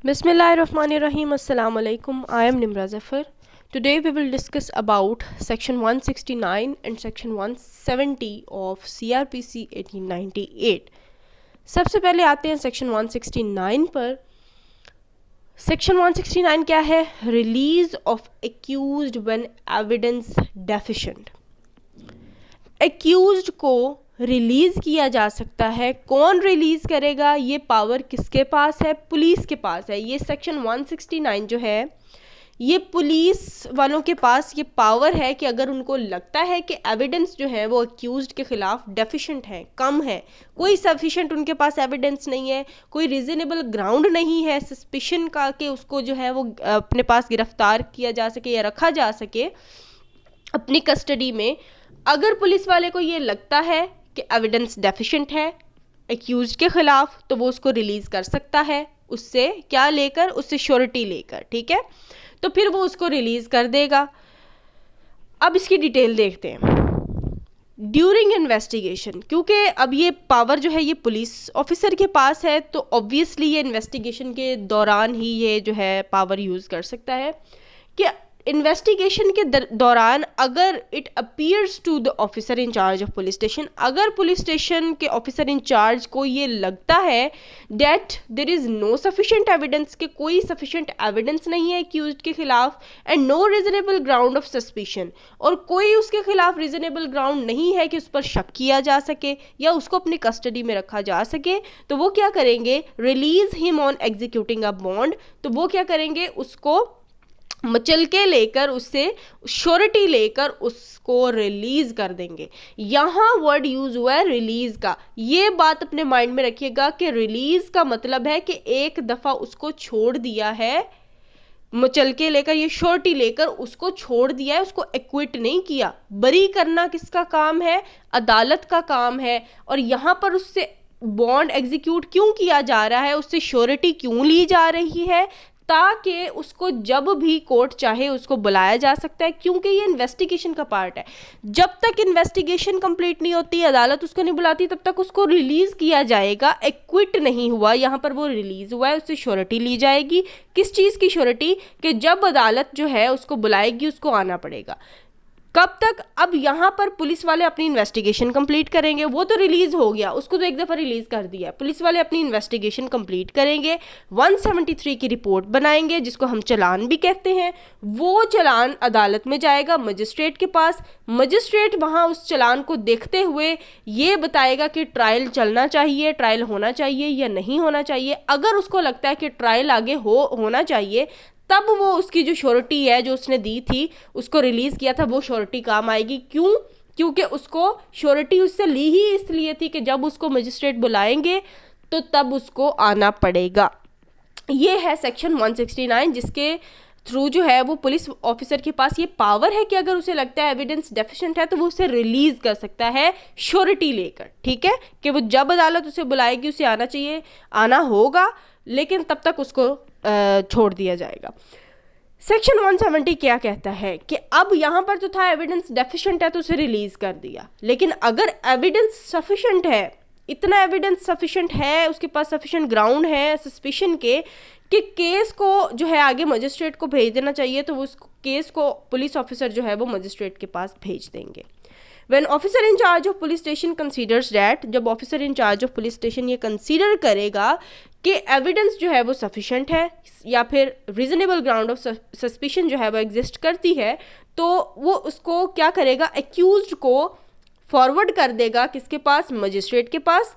Bismillahirrahmanirrahim. Assalamu alaikum. I am Nimra Zafar. Today we will discuss about section 169 and section 170 of CRPC 1898. सबसे पहले आते हैं section 169 पर। Section 169 क्या है? Release of accused when evidence deficient. Accused को release किया जा सकता है। कौन रिलीज़ करेगा? ये पावर किसके पास है? पुलिस के पास है। ये सेक्शन 169 जो है ये पुलिस वालों के पास ये पावर है कि अगर उनको लगता है कि एविडेंस जो है वो अक्यूज्ड के ख़िलाफ़ डेफिशिएंट है, कम है, कोई सफिशिएंट उनके पास एविडेंस नहीं है, कोई रीज़नेबल ग्राउंड नहीं है सस्पिशन का कि उसको जो है वो अपने पास गिरफ़्तार किया जा सके या रखा जा सके अपनी कस्टडी में, अगर पुलिस वाले को ये लगता है कि एविडेंस डेफिशिएंट है एक्यूज्ड के ख़िलाफ़, तो वो उसको रिलीज़ कर सकता है। उससे क्या लेकर? उससे श्योरिटी लेकर, ठीक है। तो फिर वो उसको रिलीज़ कर देगा। अब इसकी डिटेल देखते हैं। ड्यूरिंग इन्वेस्टिगेशन, क्योंकि अब ये पावर जो है ये पुलिस ऑफिसर के पास है, तो ऑब्वियसली ये इन्वेस्टिगेशन के दौरान ही ये जो है पावर यूज़ कर सकता है कि इन्वेस्टिगेशन के दौरान अगर it appears to the officer in charge of police station, अगर पुलिस स्टेशन के ऑफिसर इन चार्ज को ये लगता है that there is no sufficient evidence, कि कोई सफिशिएंट एविडेंस नहीं है एक्यूज्ड के खिलाफ, and no reasonable ground of suspicion, और कोई उसके खिलाफ रीजनेबल ग्राउंड नहीं है कि उस पर शक किया जा सके या उसको अपनी कस्टडी में रखा जा सके, तो वो क्या करेंगे? Release him on executing a bond. तो वो क्या करेंगे? उसको मचल के लेकर, उससे श्योरिटी लेकर उसको रिलीज़ कर देंगे। यहाँ वर्ड यूज़ हुआ है रिलीज़ का। ये बात अपने माइंड में रखिएगा कि रिलीज़ का मतलब है कि एक दफ़ा उसको छोड़ दिया है, मचल के लेकर, ये श्योरिटी लेकर उसको छोड़ दिया है, उसको एक्विट नहीं किया। बरी करना किसका काम है? अदालत का काम है। और यहाँ पर उससे बॉन्ड एग्जीक्यूट क्यों किया जा रहा है, उससे श्योरिटी क्यों ली जा रही है? ताकि उसको जब भी कोर्ट चाहे उसको बुलाया जा सकता है, क्योंकि ये इन्वेस्टिगेशन का पार्ट है। जब तक इन्वेस्टिगेशन कंप्लीट नहीं होती, अदालत उसको नहीं बुलाती, तब तक उसको रिलीज़ किया जाएगा। एक्विट नहीं हुआ, यहाँ पर वो रिलीज़ हुआ है, उससे श्योरिटी ली जाएगी। किस चीज़ की श्योरिटी? कि जब अदालत जो है उसको बुलाएगी उसको आना पड़ेगा। कब तक? अब यहाँ पर पुलिस वाले अपनी इन्वेस्टिगेशन कंप्लीट करेंगे। वो तो रिलीज़ हो गया, उसको तो एक दफ़ा रिलीज़ कर दिया। पुलिस वाले अपनी इन्वेस्टिगेशन कंप्लीट करेंगे, 173 की रिपोर्ट बनाएंगे, जिसको हम चालान भी कहते हैं। वो चालान अदालत में जाएगा, मजिस्ट्रेट के पास। मजिस्ट्रेट वहाँ उस चालान को देखते हुए ये बताएगा कि ट्रायल चलना चाहिए, ट्रायल होना चाहिए या नहीं होना चाहिए। अगर उसको लगता है कि ट्रायल आगे होना चाहिए, तब वो उसकी जो श्योरिटी है जो उसने दी थी, उसको रिलीज़ किया था, वो श्योरिटी काम आएगी। क्यों? क्योंकि उसको श्योरिटी उससे ली ही इसलिए थी कि जब उसको मजिस्ट्रेट बुलाएंगे तो तब उसको आना पड़ेगा। ये है सेक्शन 169, जिसके थ्रू जो है वो पुलिस ऑफिसर के पास ये पावर है कि अगर उसे लगता है एविडेंस डेफिशिएंट है तो वो उसे रिलीज़ कर सकता है श्योरिटी लेकर, ठीक है। कि वो जब अदालत उसे बुलाएगी उसे आना चाहिए, आना होगा, लेकिन तब तक उसको छोड़ दिया जाएगा। सेक्शन 170 क्या कहता है कि अब यहाँ पर जो था एविडेंस डेफिशिएंट है तो उसे रिलीज़ कर दिया, लेकिन अगर एविडेंस सफिशिएंट है, इतना एविडेंस सफिशिएंट है, उसके पास सफिशिएंट ग्राउंड है सस्पिशन के कि केस को जो है आगे मजिस्ट्रेट को भेज देना चाहिए, तो उस केस को पुलिस ऑफिसर जो है वो मजिस्ट्रेट के पास भेज देंगे। When officer in charge of police station considers that, जब officer in charge of police station ये कंसीडर करेगा कि एविडेंस जो है वो सफिशेंट है या फिर रीजनेबल ग्राउंड ऑफ सस्पिशन जो है वो एग्जिस्ट करती है, तो वो उसको क्या करेगा? एक्यूज्ड को फॉरवर्ड कर देगा किसके पास? मजिस्ट्रेट के पास,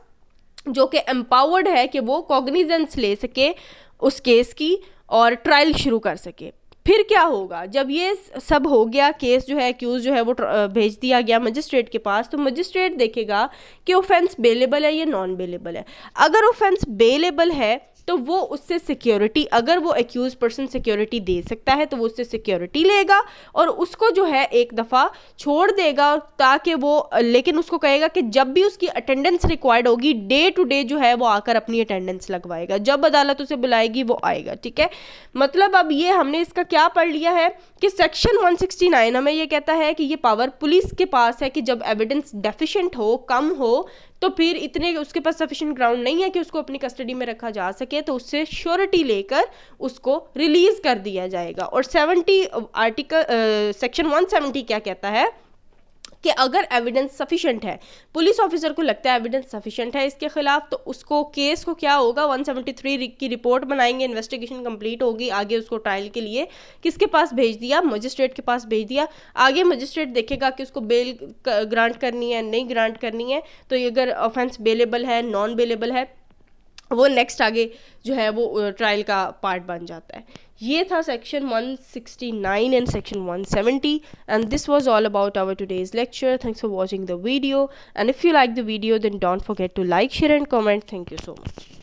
जो कि एम्पावर्ड है कि वो कॉग्निजेंस ले सके उस केस की और ट्रायल शुरू कर सके। फिर क्या होगा? जब ये सब हो गया, केस जो है एक्यूज जो है वो भेज दिया गया मजिस्ट्रेट के पास, तो मजिस्ट्रेट देखेगा कि ऑफेंस बेलेबल है या नॉन बेलेबल है। अगर ऑफेंस बेलेबल है तो वो उससे सिक्योरिटी, अगर वो एक्यूज पर्सन सिक्योरिटी दे सकता है तो वो उससे सिक्योरिटी लेगा और उसको जो है एक दफ़ा छोड़ देगा, ताकि वो, लेकिन उसको कहेगा कि जब भी उसकी अटेंडेंस रिक्वायर्ड होगी, डे टू डे जो है वो आकर अपनी अटेंडेंस लगवाएगा, जब अदालत उसे बुलाएगी वो आएगा, ठीक है। मतलब अब ये हमने इसका क्या पढ़ लिया है कि सेक्शन 169 हमें ये कहता है कि ये पावर पुलिस के पास है कि जब एविडेंस डेफिशिएंट हो, कम हो, तो फिर इतने उसके पास सफिशिएंट ग्राउंड नहीं है कि उसको अपनी कस्टडी में रखा जा सके, तो उससे श्योरिटी लेकर उसको रिलीज कर दिया जाएगा। और 70 आर्टिकल सेक्शन 170 क्या कहता है कि अगर एविडेंस सफिशिएंट है, पुलिस ऑफिसर को लगता है एविडेंस सफिशिएंट है इसके खिलाफ, तो उसको केस को क्या होगा 173 की रिपोर्ट बनाएंगे, इन्वेस्टिगेशन कंप्लीट होगी, आगे उसको ट्रायल के लिए किसके पास भेज दिया, मजिस्ट्रेट के पास भेज दिया। आगे मजिस्ट्रेट देखेगा कि उसको बेल ग्रांट करनी है नहीं ग्रांट करनी है, तो ये अगर ऑफेंस बेलेबल है नॉन बेलेबल है, वो नेक्स्ट आगे जो है वो ट्रायल का पार्ट बन जाता है। ये था section 169 and section 170 and this was all about our today's lecture. Thanks for watching the video and if you like the video then don't forget to like, share and comment. Thank you so much.